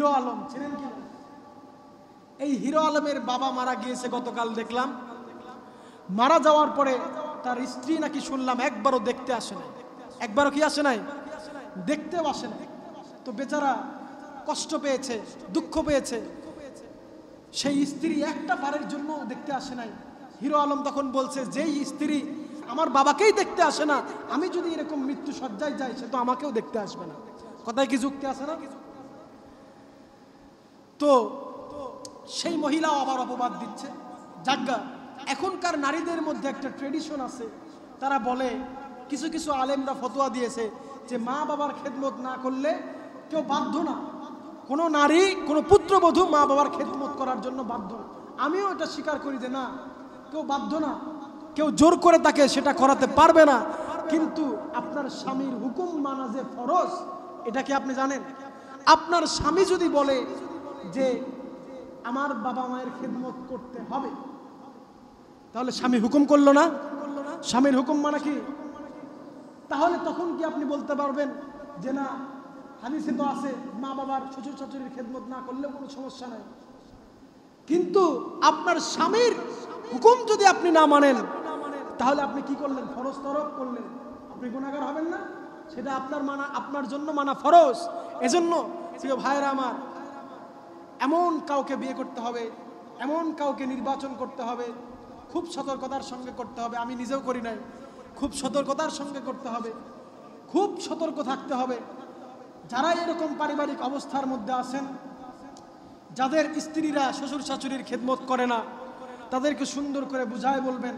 Hero Alam ছিলেন কি? এই হিরো আলমের বাবা মারা গিয়েছে গতকাল দেখলাম। মারা যাওয়ার পরে তার স্ত্রী নাকি শুনলাম একবারও দেখতে আসে নাই। একবারও কি আসে নাই? দেখতেও আসে নাই। তো বেচারা কষ্ট পেয়েছে, দুঃখ পেয়েছে। সেই স্ত্রী একটা বারের জন্য দেখতে আসে নাই। হিরো আলম তখন বলছে, যেই স্ত্রী আমার বাবাকেই দেখতে আসে না, আমি যদি এরকম মৃত্যু সজ্জায় যাই, সে তো আমাকেও দেখতে আসবে না। কথায় কি যুক্তি আছে না? তো সেই মহিলাও আবার অপবাদ দিচ্ছে। জাগ্গা, এখনকার নারীদের মধ্যে একটা ট্রেডিশন আছে, তারা বলে, কিছু কিছু আলেমরা ফতোয়া দিয়েছে যে মা বাবার খেদমত না করলে কেউ বাধ্য না, কোনো নারী কোনো পুত্রবধূ মা বাবার খেদমত করার জন্য বাধ্য না। আমিও এটা স্বীকার করি যে না, কেউ বাধ্য না, কেউ জোর করে তাকে সেটা করাতে পারবে না। কিন্তু আপনার স্বামীর হুকুম মানা যে ফরজ, এটা কি আপনি জানেন? আপনার স্বামী যদি বলে যে আমার বাবা মায়ের খেদমত করতে হবে, তাহলে স্বামী হুকুম করলো না? স্বামীর হুকুম মানা কি? তাহলে তখন কি আপনি বলতে পারবেন যে না, হাদিসে তো আছে মা বাবার শ্বশুর শাশুড়ির খেদমত না করলেও কোনো সমস্যা নাই? কিন্তু আপনার স্বামীর হুকুম যদি আপনি না মানেন, তাহলে আপনি কি করলেন? ফরজ তরক করলেন। আপনি গুনাহগার হবেন না? সেটা আপনার জন্য মানা ফরজ। এজন্য প্রিয় ভাইরা আমার, এমন কাউকে বিয়ে করতে হবে, এমন কাউকে নির্বাচন করতে হবে, খুব সতর্কতার সঙ্গে করতে হবে। আমি নিজেও করি নাই, খুব সতর্কতার সঙ্গে করতে হবে, খুব সতর্ক থাকতে হবে। যারা এরকম পারিবারিক অবস্থার মধ্যে আছেন, যাদের স্ত্রীরা শ্বশুর শাশুড়ির খেদমত করে না, তাদেরকে সুন্দর করে বুঝায় বলবেন